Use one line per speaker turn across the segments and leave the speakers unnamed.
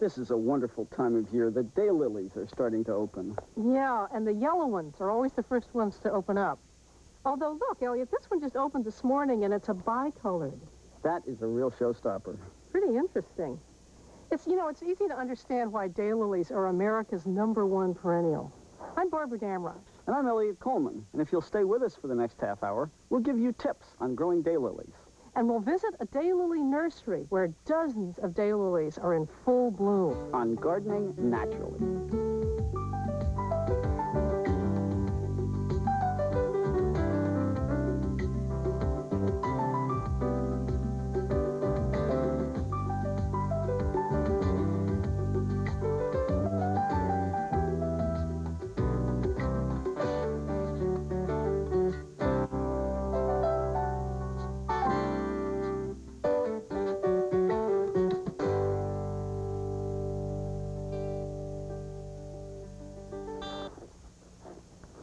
This is a wonderful time of year. The daylilies are starting to open.
Yeah, and the yellow ones are always the first ones to open up. Although, look, Elliot, this one just opened this morning, and it's a bicolored.
That is a real showstopper.
Pretty interesting. It's, you know, it's easy to understand why daylilies are America's #1 perennial. I'm Barbara Damrosch.
And I'm Elliot Coleman. And if you'll stay with us for the next half hour, we'll give you tips on growing daylilies.
And we'll visit a daylily nursery where dozens of daylilies are in full bloom.
On Gardening Naturally.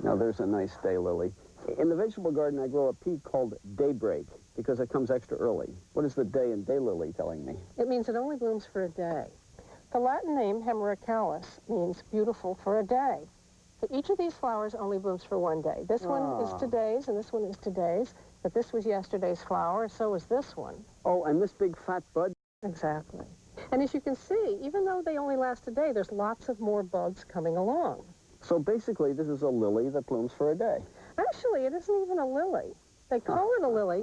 Now there's a nice daylily. In the vegetable garden, I grow a pea called daybreak because it comes extra early. What is the day in daylily telling me?
It means it only blooms for a day. The Latin name hemeracalis means beautiful for a day. But each of these flowers only blooms for one day. This one is today's, and this one is today's. But this was yesterday's flower, so was this one.
Oh, and this big fat bud?
Exactly. And as you can see, even though they only last a day, there's lots of more buds coming along.
So basically, this is a lily that blooms for a day.
Actually, it isn't even a lily. They call it a lily,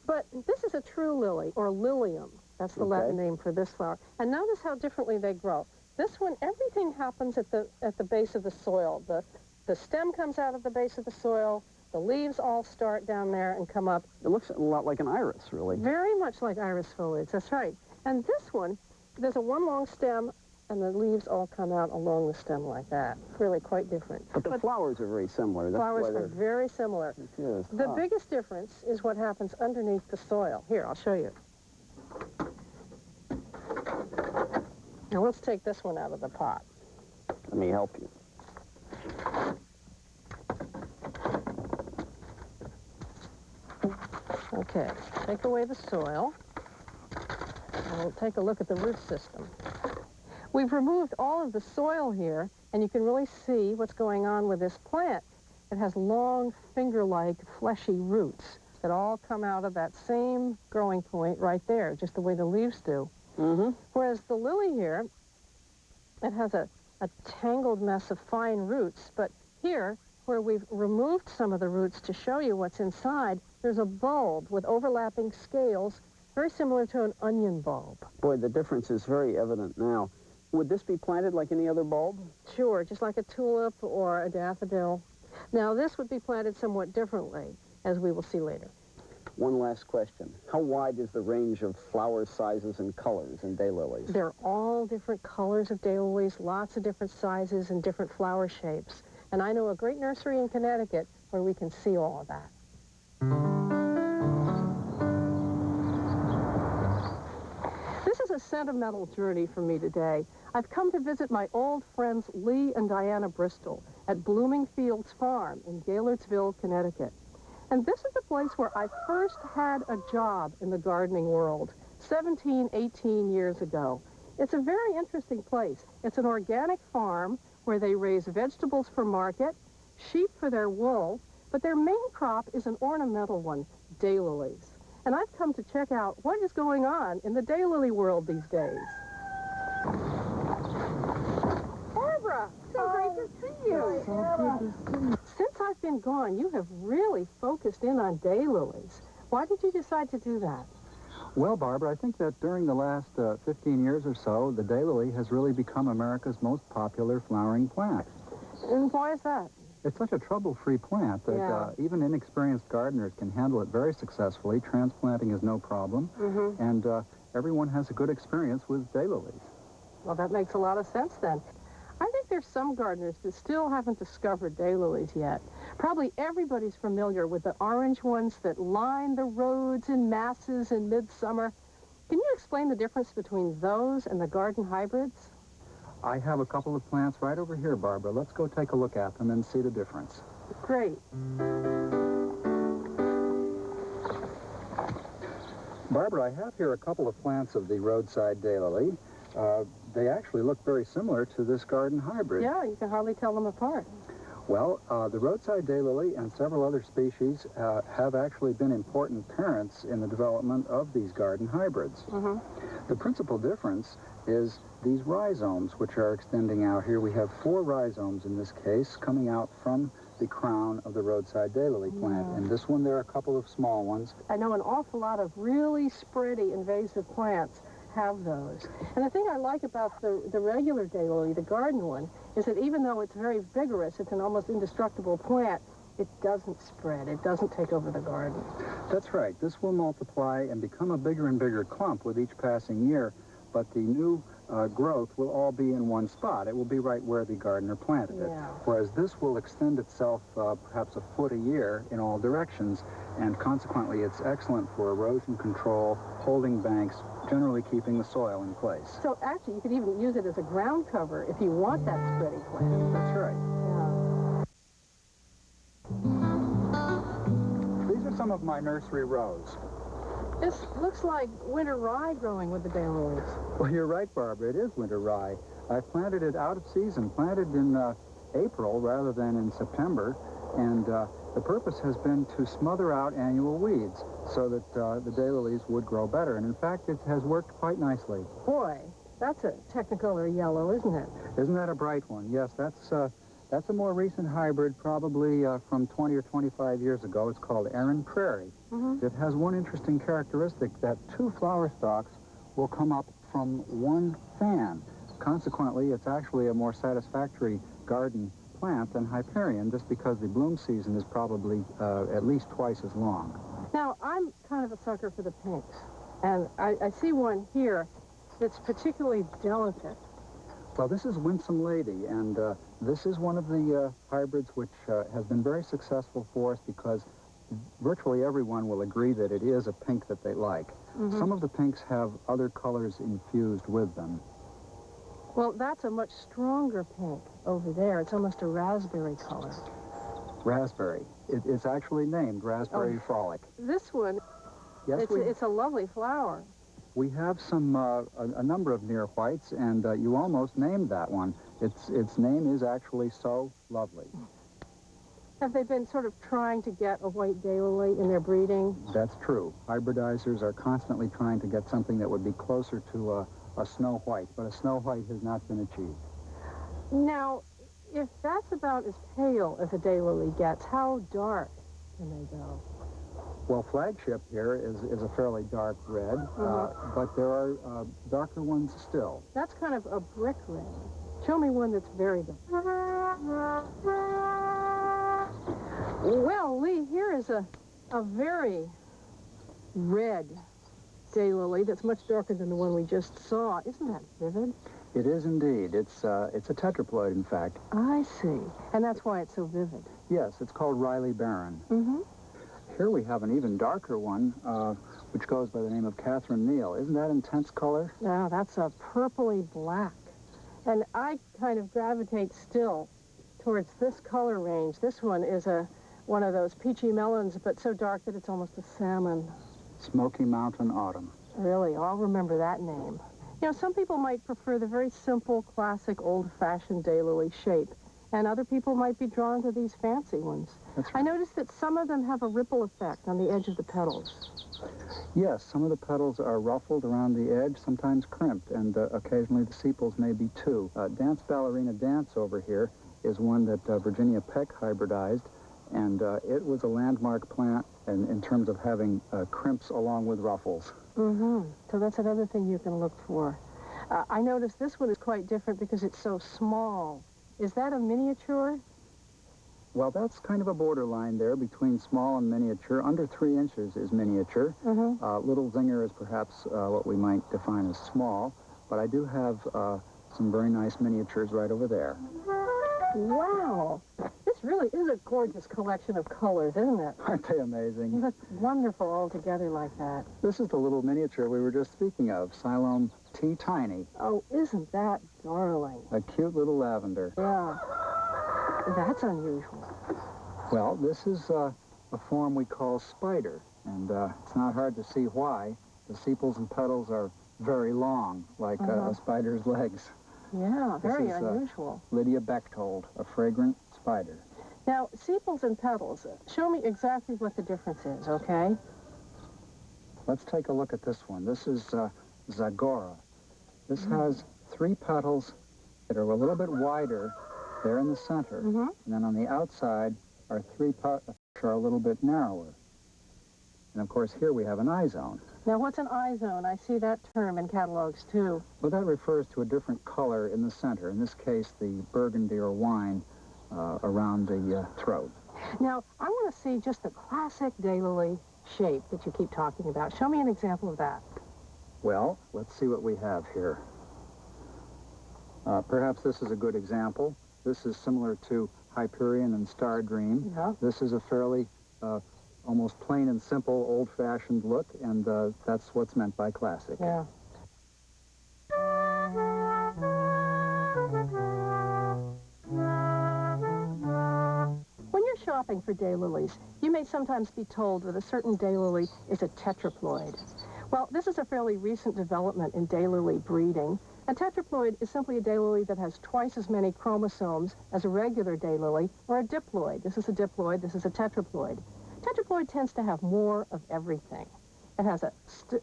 but this is a true lily, or lilium. That's the Latin name for this flower. And notice how differently they grow. This one, everything happens at the base of the soil. The stem comes out of the base of the soil. The leaves all start down there and come up.
It looks a lot like an iris, really.
Very much like iris foliage, that's right. And this one, there's a one long stem, and the leaves all come out along the stem like that. Really quite different.
But the flowers are very similar.
The flowers are very similar.
Yes.
The biggest difference is what happens underneath the soil. Here, I'll show you. Now let's take this one out of the pot.
Let me help you.
Okay, take away the soil. And we'll take a look at the root system. We've removed all of the soil here, and you can really see what's going on with this plant. It has long, finger-like, fleshy roots that all come out of that same growing point right there, just the way the leaves do. Whereas the lily here, it has a tangled mess of fine roots, but here, where we've removed some of the roots to show you what's inside, there's a bulb with overlapping scales, very similar to an onion bulb.
Boy, the difference is very evident now. Would this be planted like any other bulb?
Sure, just like a tulip or a daffodil. Now, this would be planted somewhat differently, as we will see later.
One last question. How wide is the range of flower sizes and colors in daylilies?
They're all different colors of daylilies, lots of different sizes and different flower shapes. And I know a great nursery in Connecticut where we can see all of that. This is a sentimental journey for me today. I've come to visit my old friends Lee and Diana Bristol at Blooming Fields Farm in Gaylordsville, Connecticut. And this is the place where I first had a job in the gardening world 17, 18 years ago. It's a very interesting place. It's an organic farm where they raise vegetables for market, sheep for their wool, but their main crop is an ornamental one, daylilies. And I've come to check out what is going on in the daylily world these days. Barbara, so great to see you.
So good to see you.
Since I've been gone, you have really focused in on daylilies. Why did you decide to do that?
Well, Barbara, I think that during the last 15 years or so, the daylily has really become America's most popular flowering plant.
And why is that?
It's such a trouble-free plant that even inexperienced gardeners can handle it very successfully. Transplanting is no problem, and everyone has a good experience with daylilies.
Well, that makes a lot of sense then. I think there's some gardeners that still haven't discovered daylilies yet. Probably everybody's familiar with the orange ones that line the roads in masses in midsummer. Can you explain the difference between those and the garden hybrids?
I have a couple of plants right over here, Barbara. Let's go take a look at them and see the difference.
Great.
Barbara, I have here a couple of plants of the roadside daylily. they actually look very similar to this garden hybrid.
Yeah, you can hardly tell them apart.
Well, the roadside daylily and several other species have actually been important parents in the development of these garden hybrids. The principal difference is these rhizomes, which are extending out here. We have 4 rhizomes in this case coming out from the crown of the roadside daylily plant. In this one, there are a couple of small ones.
I know an awful lot of really spready invasive plants have those. And the thing I like about the regular daylily, the garden one, is that even though it's very vigorous, it's an almost indestructible plant, it doesn't spread. It doesn't take over the garden.
That's right. This will multiply and become a bigger and bigger clump with each passing year, but the new growth will all be in one spot. It will be right where the gardener planted it. Whereas this will extend itself perhaps a foot a year in all directions, and consequently it's excellent for erosion control, holding banks, generally keeping the soil in place.
So actually you could even use it as a ground cover if you want that spready plant.
That's right. These are some of my nursery rows.
This looks like winter rye growing with the daylilies.
Well, you're right, Barbara. It is winter rye. I planted it out of season, planted in April rather than in September, and the purpose has been to smother out annual weeds so that the daylilies would grow better. And in fact, it has worked quite nicely.
Boy, that's a Technicolor yellow, isn't it?
Isn't that a bright one? Yes, that's a more recent hybrid, probably from 20 or 25 years ago. It's called Erin Prairie. It has one interesting characteristic, that 2 flower stalks will come up from one fan. Consequently, it's actually a more satisfactory garden plant than Hyperion, just because the bloom season is probably at least twice as long.
Now, I'm kind of a sucker for the pinks, and I see one here that's particularly delicate.
Well, this is Winsome Lady, and this is one of the hybrids which has been very successful for us because virtually everyone will agree that it is a pink that they like. Some of the pinks have other colors infused with them.
Well, that's a much stronger pink over there. It's almost a raspberry color.
Raspberry. It's actually named Raspberry Frolic.
This one,
yes,
it's a lovely flower.
We have some a number of near whites, and you almost named that one. Its name is actually So Lovely.
Have they been sort of trying to get a white daylily in their breeding?
That's true. Hybridizers are constantly trying to get something that would be closer to a snow white, but a snow white has not been achieved.
Now, if that's about as pale as a daylily gets, how dark can they go?
Well, Flagship here is a fairly dark red, but there are darker ones still.
That's kind of a brick red. Show me one that's very dark. Well, Lee, here is a very red daylily that's much darker than the one we just saw. Isn't that vivid?
It is indeed. It's a tetraploid, in fact.
I see. And that's why it's so vivid.
Yes, it's called Riley Barron. Here we have an even darker one, which goes by the name of Catherine Neal. Isn't that intense color?
Yeah, that's a purpley black. And I kind of gravitate still towards this color range. This one is one of those peachy melons, but so dark that it's almost a salmon.
Smoky Mountain Autumn.
Really, I'll remember that name. You know, some people might prefer the very simple, classic, old-fashioned daylily shape, and other people might be drawn to these fancy ones.
That's right.
I noticed that some of them have a ripple effect on the edge of the petals.
Yes, some of the petals are ruffled around the edge, sometimes crimped, and occasionally the sepals may be too. Dance Ballerina Dance over here is one that Virginia Peck hybridized, and it was a landmark plant in terms of having crimps along with ruffles.
So that's another thing you can look for. I noticed this one is quite different because it's so small. Is that a miniature?
Well, that's kind of a borderline there between small and miniature. Under 3 inches is miniature. Little Zinger is perhaps what we might define as small, but I do have some very nice miniatures right over there.
Wow! This really is a gorgeous collection of colors, isn't it?
Aren't they amazing?
You look wonderful all together like that.
This is the little miniature we were just speaking of, Siloam T. Tiny.
Oh, isn't that darling?
A cute little lavender.
Yeah. That's unusual.
Well, this is a form we call spider, and it's not hard to see why. The sepals and petals are very long, like a spider's legs.
Yeah, very
This is,
unusual.
Lydia Bechtold, a fragrant spider.
Now, sepals and petals, show me exactly what the difference is, okay?
Let's take a look at this one. This is Zagora. This has 3 petals that are a little bit wider there in the center. And then on the outside are 3 petals which are a little bit narrower. And of course, here we have an eye zone.
Now, what's an eye zone? I see that term in catalogs, too.
Well, that refers to a different color in the center. In this case, the burgundy or wine around the throat.
Now, I want to see just the classic daylily shape that you keep talking about. Show me an example of that.
Well, let's see what we have here. Perhaps this is a good example. This is similar to Hyperion and Star Dream.
Yeah.
This is a fairly almost plain and simple, old-fashioned look, and that's what's meant by classic.
Yeah. When you're shopping for daylilies, you may sometimes be told that a certain daylily is a tetraploid. Well, this is a fairly recent development in daylily breeding. A tetraploid is simply a daylily that has twice as many chromosomes as a regular daylily or a diploid. This is a diploid, this is a tetraploid. Tetraploid tends to have more of everything. It has a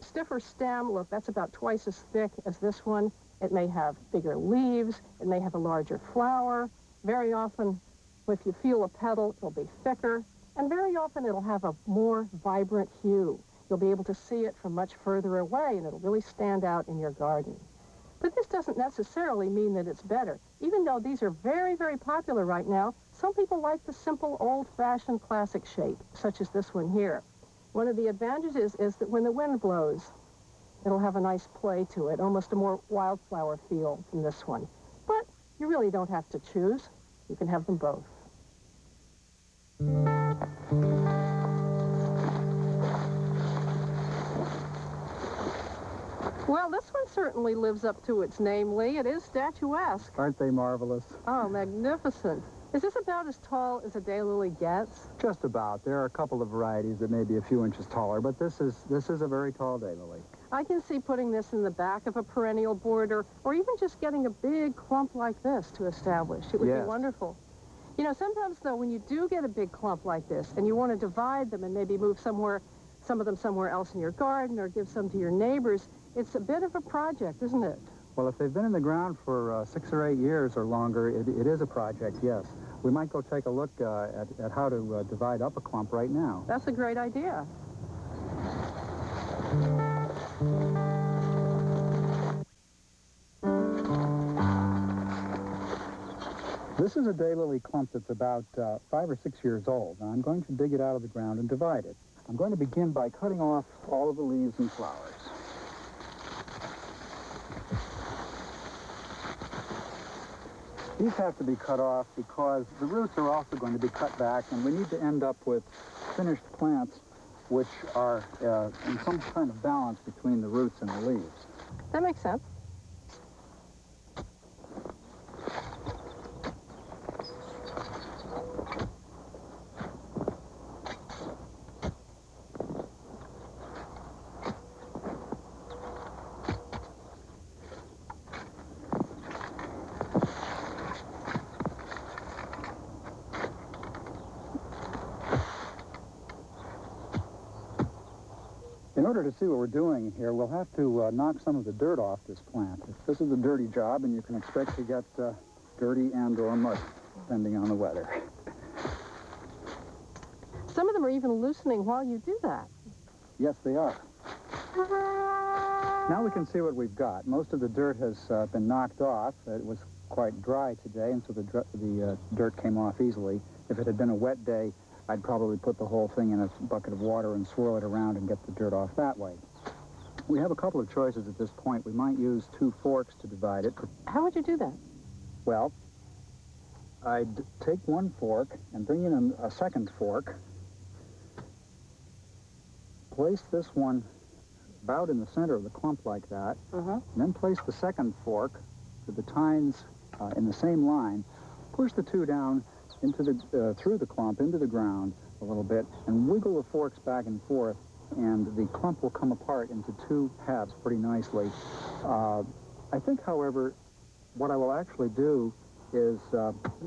stiffer stem. Look, that's about twice as thick as this one. It may have bigger leaves. It may have a larger flower. Very often, if you feel a petal, it'll be thicker. And very often, it'll have a more vibrant hue. You'll be able to see it from much further away, and it'll really stand out in your garden. But this doesn't necessarily mean that it's better. Even though these are very, very popular right now, some people like the simple, old-fashioned classic shape, such as this one here. One of the advantages is that when the wind blows, it'll have a nice play to it, almost a more wildflower feel than this one. But you really don't have to choose. You can have them both. Well, this one certainly lives up to its name, Lee. It is statuesque.
Aren't they marvelous?
Oh, magnificent. Is this about as tall as a daylily gets?
Just about. There are a couple of varieties that may be a few inches taller, but this is a very tall daylily.
I can see putting this in the back of a perennial border, or even just getting a big clump like this to establish. It would be wonderful. You know, sometimes, though, when you do get a big clump like this, and you want to divide them and maybe move some of them somewhere else in your garden or give some to your neighbors, it's a bit of a project, isn't it?
Well, if they've been in the ground for 6 or 8 years or longer, it is a project, yes. We might go take a look at how to divide up a clump right now.
That's a great idea.
This is a daylily clump that's about 5 or 6 years old, and I'm going to dig it out of the ground and divide it. I'm going to begin by cutting off all of the leaves and flowers. These have to be cut off because the roots are also going to be cut back, and we need to end up with finished plants which are in some kind of balance between the roots and the leaves.
That makes sense.
In order to see what we're doing here, we'll have to knock some of the dirt off this plant. This is a dirty job, and you can expect to get dirty and or mud, depending on the weather.
Some of them are even loosening while you do that.
Yes, they are. Now we can see what we've got. Most of the dirt has been knocked off. It was quite dry today, and so the dirt came off easily. If it had been a wet day, I'd probably put the whole thing in a bucket of water and swirl it around and get the dirt off that way. We have a couple of choices at this point. We might use 2 forks to divide it.
How would you do that?
Well, I'd take 1 fork and bring in a second fork, place this one about in the center of the clump like that, and then place the second fork to the tines in the same line, push the 2 down into the through the clump into the ground a little bit, and wiggle the forks back and forth and the clump will come apart into two halves pretty nicely. I think, however, what I will actually do is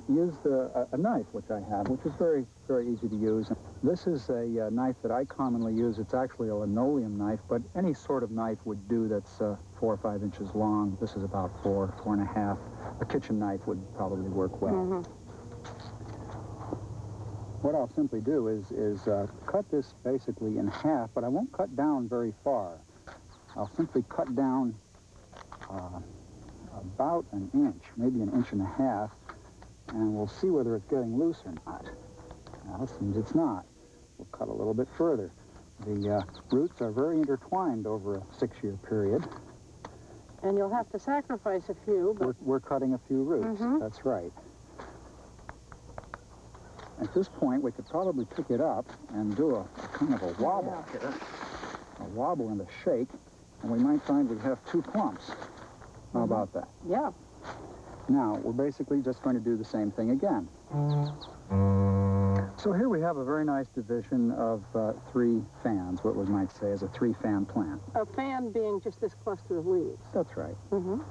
use a knife, which I have, which is very, very easy to use. This is a knife that I commonly use. It's actually a linoleum knife, but any sort of knife would do that's 4 or 5 inches long. This is about 4.5. A kitchen knife would probably work well.
Mm-hmm.
What I'll simply do is cut this basically in half, but I won't cut down very far. I'll simply cut down about an inch, maybe an inch and a half, and we'll see whether it's getting loose or not. Now, it seems it's not. We'll cut a little bit further. The roots are very intertwined over a 6-year period.
And you'll have to sacrifice a few, but...
We're cutting a few roots.
Mm-hmm.
That's right. At this point, we could probably pick it up and do a kind of a wobble here. A wobble and a shake, and we might find we have 2 clumps. How about that?
Yeah.
Now, we're basically just going to do the same thing again. So here we have a very nice division of 3 fans, what we might say is a 3-fan plant.
A fan being just this cluster of leaves.
That's right.
Mm-hmm.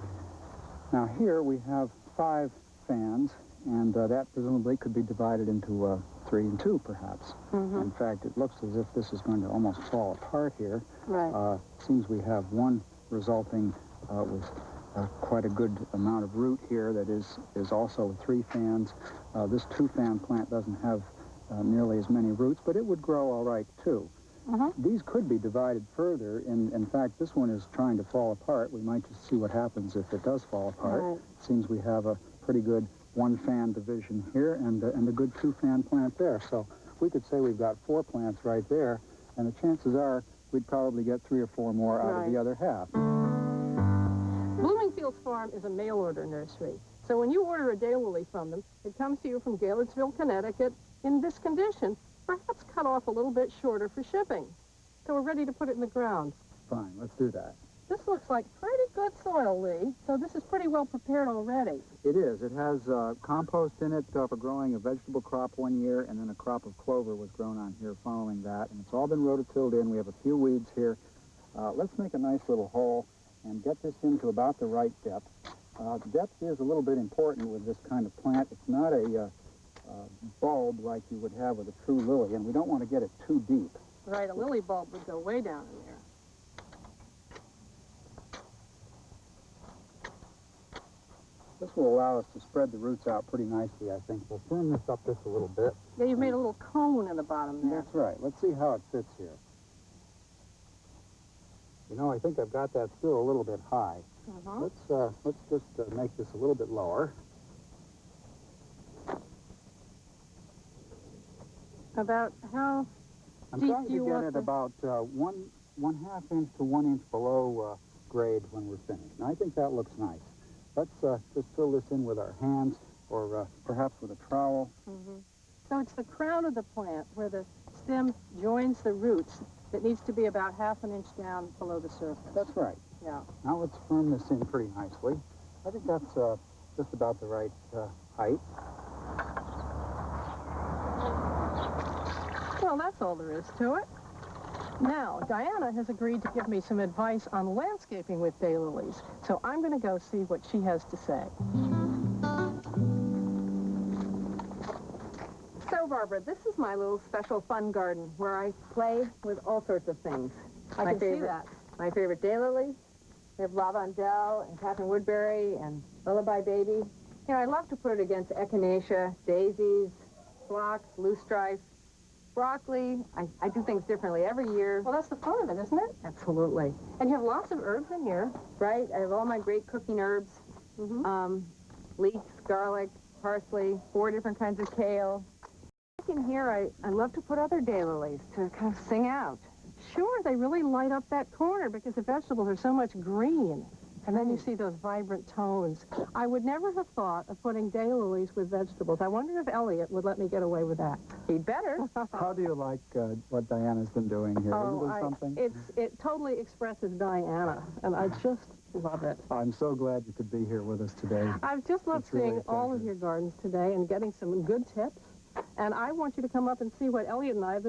Now here we have 5 fans, and that presumably could be divided into 3 and 2, perhaps.
Mm-hmm.
In fact, it looks as if this is going to almost fall apart here.
Right.
Seems we have one resulting with quite a good amount of root here that is also 3 fans. This 2-fan plant doesn't have nearly as many roots, but it would grow all right, too.
Mm-hmm.
These could be divided further. In fact, this one is trying to fall apart. We might just see what happens if it does fall apart.
Right.
Seems we have a pretty good 1-fan division here and a good 2-fan plant there. So we could say we've got 4 plants right there, and the chances are we'd probably get 3 or 4 more out of the other half.
Bloomingfield's Farm is a mail-order nursery. So when you order a daylily from them, it comes to you from Gaylordsville, Connecticut, in this condition, perhaps cut off a little bit shorter for shipping. So we're ready to put it in the ground.
Fine, let's do that.
This looks like pretty good soil, Lee. So this is pretty well prepared already.
It is. It has compost in it for growing a vegetable crop one year, and then a crop of clover was grown on here following that. And it's all been rototilled in. We have a few weeds here. Let's make a nice little hole and get this into about the right depth. Depth is a little bit important with this kind of plant. It's not a bulb like you would have with a true lily, and we don't want to get it too deep.
Right, a lily bulb would go way down in there.
This will allow us to spread the roots out pretty nicely, I think. We'll firm this up just a little bit.
Yeah, you've made a little cone in the bottom there.
That's right. Let's see how it fits here. You know, I think I've got that still a little bit high.
Uh-huh.
Let's just make this a little bit lower.
About how
I'm
deep
trying
do you
to get
want
it
the...
about 1/2 inch to 1 inch below grade when we're finished. And I think that looks nice. Let's just fill this in with our hands or perhaps with a trowel.
Mm-hmm. So it's the crown of the plant where the stem joins the roots that needs to be about 1/2 inch down below the surface.
That's right.
Yeah.
Now let's firm this in pretty nicely. I think that's just about the right height.
Well, that's all there is to it. Now, Diana has agreed to give me some advice on landscaping with daylilies, so I'm going to go see what she has to say.
So, Barbara, this is my little special fun garden where I play with all sorts of things.
I can see that.
My favorite daylilies. We have lavandel and Catherine Woodbury and lullaby baby. You know, I love to put it against echinacea, daisies, phlox, loosestrife, broccoli. I do things differently every year.
Well, that's the fun of it, isn't it?
Absolutely.
And you have lots of herbs in here.
Right? I have all my great cooking herbs.
Mm-hmm.
Leeks, garlic, parsley, 4 different kinds of kale. In here, I love to put other daylilies to kind of sing out.
Sure, they really light up that corner because the vegetables are so much green. And then you see those vibrant tones. I would never have thought of putting daylilies with vegetables. I wonder if Elliot would let me get away with that.
He'd better.
How do you like what Diana's been doing here? Isn't it something?
It totally expresses Diana, and I just love it.
I'm so glad you could be here with us today.
I've just loved
It's really
seeing
a
all of
pleasure.
your gardens today and getting some good tips. And I want you to come up and see what Elliot and I have